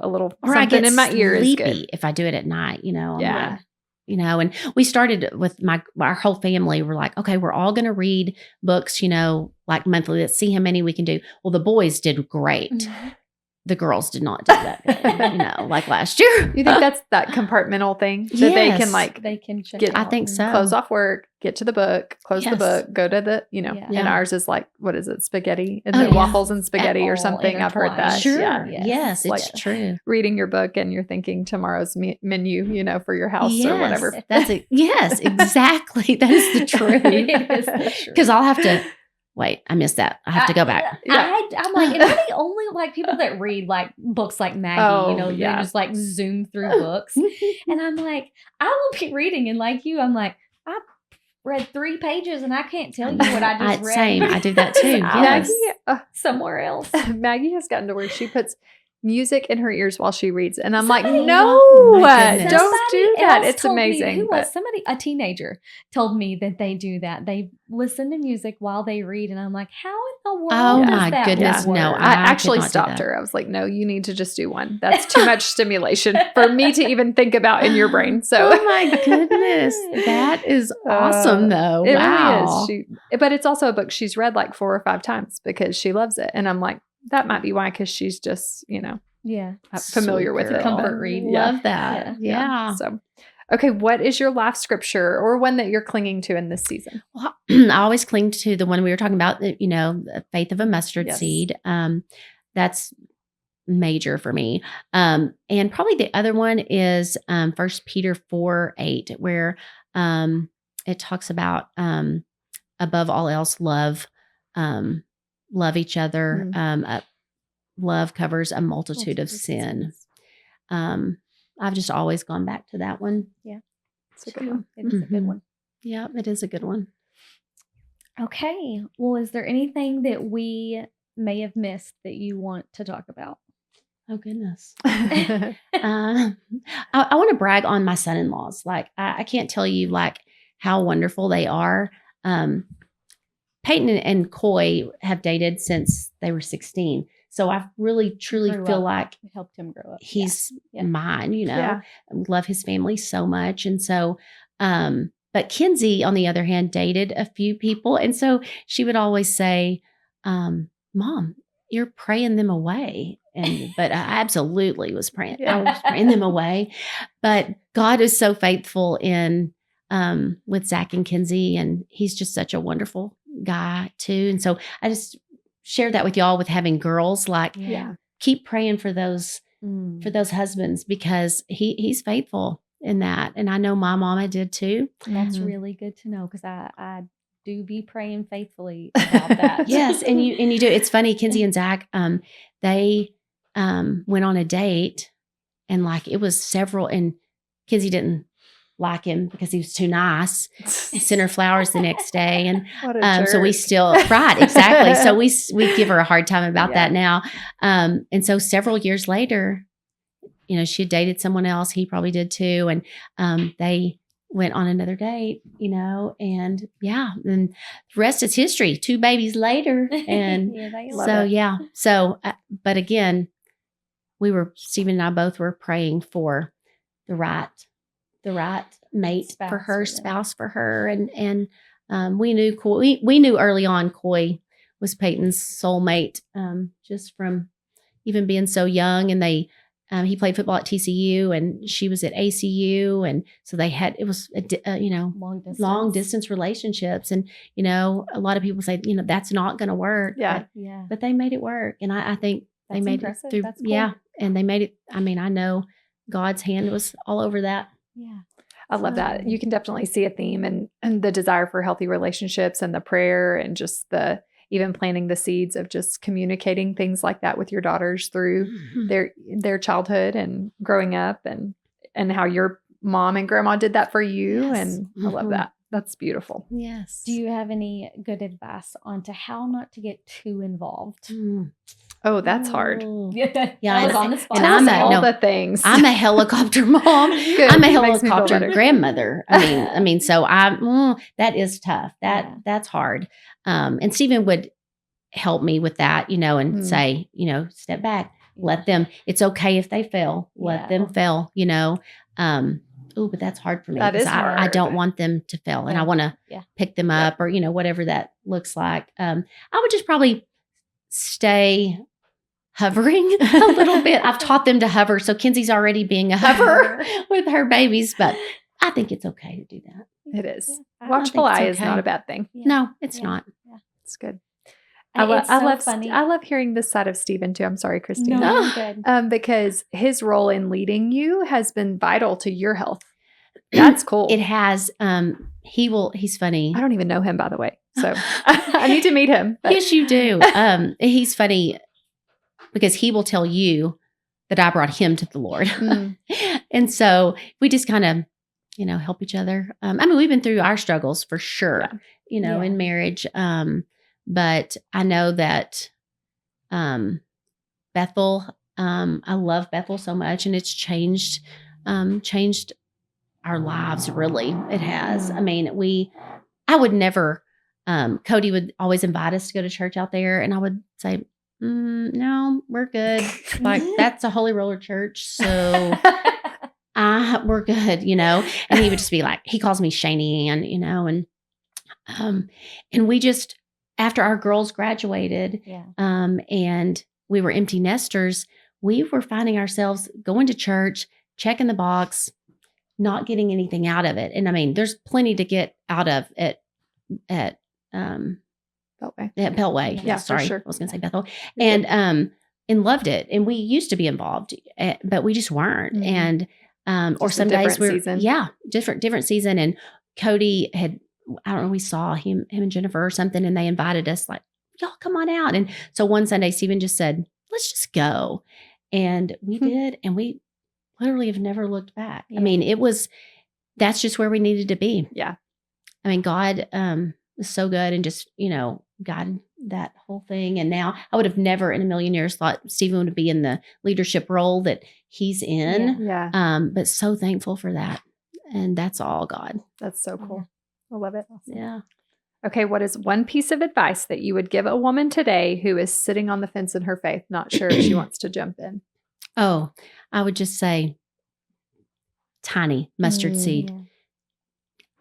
little something in my ear is good. If I do it at night, and we started with our whole family. We're like, okay, we're all going to read books, like monthly. Let's see how many we can do. Well, the boys did great. Mm-hmm. The girls did not do that good, like last year. You think that's that compartmental thing that they can check I think so. Close off work, get to the book, close the book, go to the, and ours is like, what is it? Spaghetti and waffles and spaghetti or something. I've heard that. Sure. Yeah. Yes, it's like true. Reading your book and you're thinking tomorrow's menu, for your house or whatever. That's it. Yes, exactly. That is the truth. Because I'll have to. Wait, I missed that. I have to go back. I'm like, am I the only people that read like books like Maggie? They just like zoom through books, and I'm like, I will be reading, and like you, I'm like, I read 3 pages, and I can't tell you what I just read. Same, I do that too. Maggie, somewhere else. Maggie has gotten to where she puts music in her ears while she reads, and I'm like, no, don't do that. It's amazing. A teenager told me that they do that. They listen to music while they read, and I'm like, how in the world? Oh my goodness, no! I actually stopped her. I was like, no, you need to just do one. That's too much stimulation for me to even think about in your brain. So, oh my goodness, that is awesome, though. It really is. But it's also a book she's read like 4 or 5 times because she loves it, and I'm like, that might be why, because she's just, familiar with it. Comfort read. Love that. Yeah. So, Okay, what is your life scripture or one that you're clinging to in this season? Well, I always cling to the one we were talking about, the faith of a mustard Yes. seed. That's major for me. And probably the other one is 1 Peter 4:8, where it talks about above all else, love each other. Love covers a multitude of sin. I've just always gone back to that one. Yeah. It's a good one. It is a good one. Yeah, it is a good one. Okay. Well, is there anything that we may have missed that you want to talk about? Oh, goodness. I want to brag on my son-in-laws. Like, I can't tell you like how wonderful they are. Peyton and Coy have dated since they were 16. So I really, truly feel like we helped him grow up. He's Yeah. mine, Yeah. I love his family so much. And so, but Kinsey, on the other hand, dated a few people. And so she would always say, Mom, you're praying them away. But I absolutely was praying. Yeah. I was praying them away. But God is so faithful with Zach and Kinsey, and he's just such a wonderful guy too. And so I just share that with y'all with having girls. Like, Yeah. keep praying for those husbands, because he's faithful in that. And I know my mama did too. That's really good to know, because I do be praying faithfully about that. Yes, and you do. It's funny, Kinsey and Zach, they went on a date, and like it was several, and Kinsey didn't like him because he was too nice. He sent her flowers the next day, and What a so we jerk. still exactly. So we give her a hard time about that now. And so several years later, she had dated someone else. He probably did too, and they went on another date. And yeah, and the rest is history. 2 babies later, and but again, Stephen and I both were praying for the right mate for her, spouse for her, and we knew Coy. We knew early on Coy was Peyton's soulmate, just from even being so young. And he played football at TCU, and she was at ACU, and so it was long distance relationships. And a lot of people say that's not going to work. Yeah, but they made it work, and I think they made impressive. it through. That's cool. Yeah, and they made it. I mean, I know God's hand was all over that. Yeah. I love that. You can definitely see a theme and the desire for healthy relationships, and the prayer, and just even planting the seeds of just communicating things like that with your daughters through their childhood and growing up, and how your mom and grandma did that for you. Yes. And I love that. That's beautiful. Yes. Do you have any good advice on to how not to get too involved? Oh, that's hard. Yeah, I was on the spot. And Tell us I'm all the things. I'm a helicopter mom. Good. I'm a Makes me feel helicopter better. grandmother. I mean, so that is tough. That's hard. And Stephen would help me with that, and say, step back, let them. It's okay if they fail. Let them fail. But that's hard for me. That is hard. I don't want them to fail, and I want to pick them up, or whatever that looks like. I would just probably stay hovering a little bit. I've taught them to hover, so Kinsey's already being a hover with her babies, but I think it's okay to do that. It is. Yeah. Watchful I think eye it's is okay. not a bad thing. Yeah. No, it's not. Yeah. It's good. It's so I love funny. I love hearing this side of Stephen too. I'm sorry, Christina. No, you're good. Because his role in leading you has been vital to your health. That's cool. It has. He's funny. I don't even know him, by the way. So I need to meet him. But. Yes, you do. He's funny because he will tell you that I brought him to the Lord. And so we just kind of, help each other. We've been through our struggles for sure, in marriage. But I know that Bethel, I love Bethel so much, and it's changed our lives, really. It has. I would never, Cody would always invite us to go to church out there, and I would say, no, we're good. Like, that's a Holy Roller church, so we're good, And he would just be like, he calls me Shanie, and we just, after our girls graduated, and we were empty nesters, we were finding ourselves going to church, checking the box, not getting anything out of it. And I mean, there's plenty to get out of it at Beltway. at Beltway. Yeah, for Sorry, sure. I was going to say Bethel. You're good. And loved it. And we used to be involved, but we just weren't. Mhm. And or Just a some days different we're season. different season. And Cody had, I don't know, we saw him and Jennifer or something, and they invited us like, y'all come on out. And so one Sunday, Stephen just said, let's just go. And we did. And we literally have never looked back. Yeah. I mean, that's just where we needed to be. Yeah. I mean, God was so good and just, guided that whole thing. And now I would have never in a million years thought Stephen would be in the leadership role that he's in. Yeah. But so thankful for that. And that's all God. That's so cool. I love it. Yeah. Okay. What is one piece of advice that you would give a woman today who is sitting on the fence in her faith, not sure if she wants to jump in? Oh, I would just say tiny mustard seed. Yeah.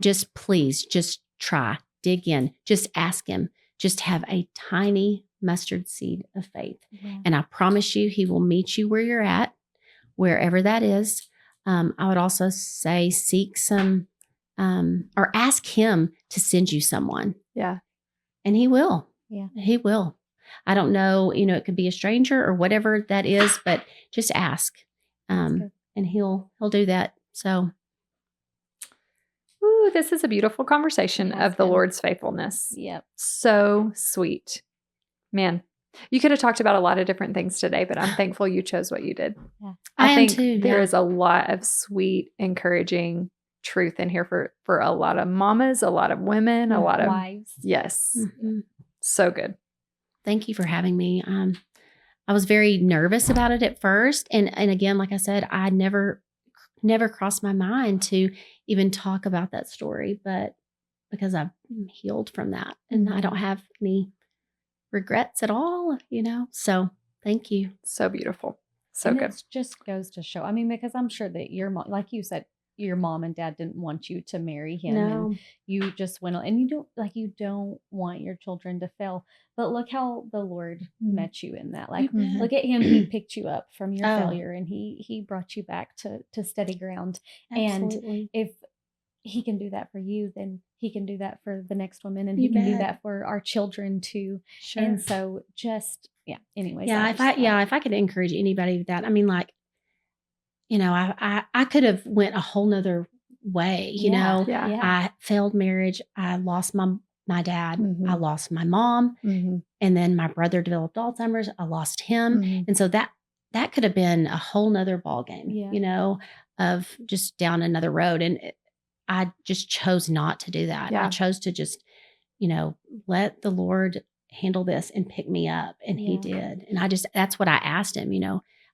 Just please, just try, dig in, just ask him, just have a tiny mustard seed of faith. Yeah. And I promise you, he will meet you where you're at, wherever that is. I would also say seek some, or ask him to send you someone. Yeah. And he will. Yeah. He will. I don't know, it could be a stranger or whatever that is, but just ask. And he'll do that. So. Ooh, this is a beautiful conversation That's of the good. Lord's faithfulness. Yep. So sweet. Man, you could have talked about a lot of different things today, but I'm thankful you chose what you did. Yeah. I am think too, there yeah. is a lot of sweet, encouraging truth in here for a lot of mamas, a lot of women, a lot of wives. Yes. Mhm. So good. Thank you for having me. I was very nervous about it at first. And again, like I said, I never crossed my mind to even talk about that story, but because I'm healed from that and I don't have any regrets at all, so thank you. So beautiful. So And good. it just goes to show. I mean, because I'm sure that your mom, like you said, your mom and dad didn't want you to marry him. No. And you just went on, and you don't want your children to fail. But look how the Lord met you in that. Like, Mhm. look at him. He picked you up from your Oh. failure, and he brought you back to steady ground. Absolutely. And if he can do that for you, then he can do that for the next woman, and You he can do bet. that for our children too. Sure. And so anyways. Yeah, if I could encourage anybody with that, I mean, like, I could have went a whole nother way, Yeah. I failed marriage. I lost my dad. Mhm. I lost my mom. Mhm. And then my brother developed Alzheimer's. I lost him. Mhm. And so that could have been a whole nother ball game, Yeah. of just down another road. And I just chose not to do that. Yeah. I chose to just, let the Lord handle this and pick me up. And he Yeah. did. And that's what I asked him,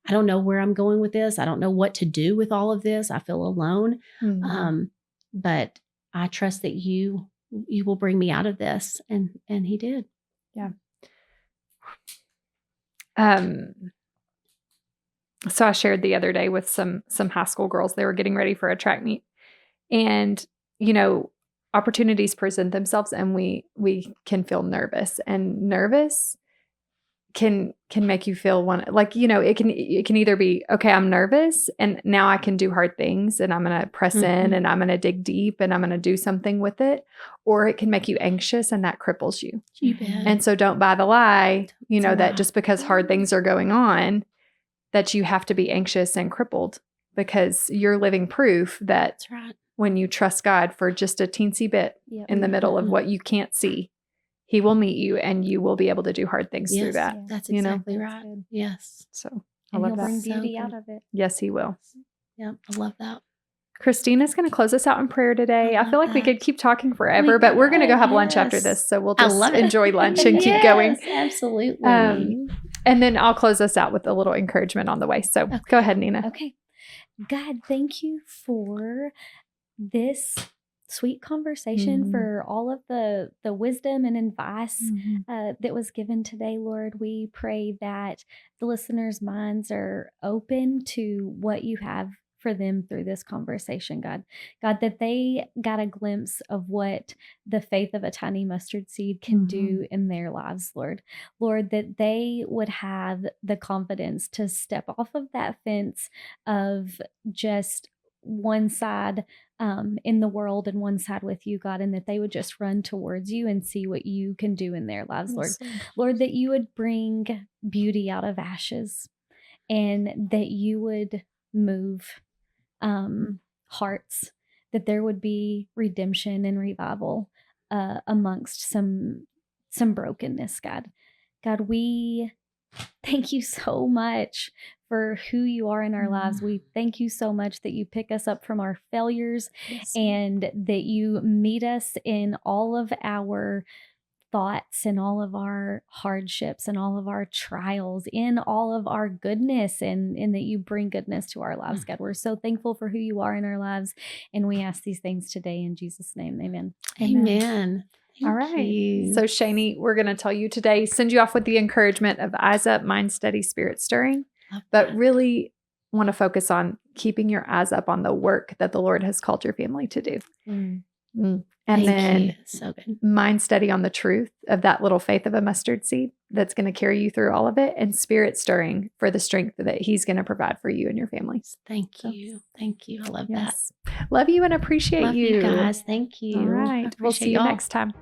I don't know where I'm going with this. I don't know what to do with all of this. I feel alone. Mhm. But I trust that you will bring me out of this. And he did. So I shared the other day with some high school girls. They were getting ready for a track meet, and opportunities present themselves, and we can feel nervous, and nervous can make you feel it can either be, okay, I'm nervous and now I can do hard things and I'm going to press in and I'm going to dig deep and I'm going to do something with it, or it can make you anxious and that cripples you. You bet. And so don't buy the lie, It's a that lie. just because hard things are going on, that you have to be anxious and crippled, because you're living proof that That's right. when you trust God for just a teensy bit Yep. in the middle of what you can't see, he will meet you and you will be able to do hard things through Yes, that. that's you know? exactly That's right. good. Yes. So I And love he'll that. bring So beauty good. out of it. Yes, he will. Yep. I love that. Christina's going to close us out in prayer today. I I feel love like we that. could keep talking forever, but we're going to go have lunch after Yes. this. So we'll I just love it. enjoy lunch and keep going. Yes, absolutely. And then I'll close us out with a little encouragement on the way. So Okay. go ahead, Nina. Okay. God, thank you for this sweet conversation, Mhm. for all of the wisdom and advice Mhm. that was given today, Lord. We pray that the listeners' minds are open to what you have for them through this conversation, God. God, that they got a glimpse of what the faith of a tiny mustard seed can do in their lives, Lord. Lord, that they would have the confidence to step off of that fence of just one side in the world and one side with you, God, and that they would just run towards you and see what you can do in their lives, Lord. Lord, that you would bring beauty out of ashes and that you would move hearts, that there would be redemption and revival amongst some brokenness, God. God, we thank you so much for who you are in our lives. We thank you so much that you pick us up from our failures and that you meet us in all of our thoughts and all of our hardships and all of our trials, in all of our goodness, and that you bring goodness to our lives, God. We're so thankful for who you are in our lives. And we ask these things today in Jesus' name. Amen. Amen. All right. So Shanie, we're going to tell you today, send you off with the encouragement of eyes up, mind steady, spirit stirring, but really want to focus on keeping your eyes up on the work that the Lord has called your family to do. And Thank then you. So good. mind steady on the truth of that little faith of a mustard seed that's going to carry you through all of it, and spirit stirring for the strength that he's going to provide for you and your families. Thank you. Thank you. I love that. Love you and appreciate Love you guys. Thank you. All right. We'll see you y'all. next time.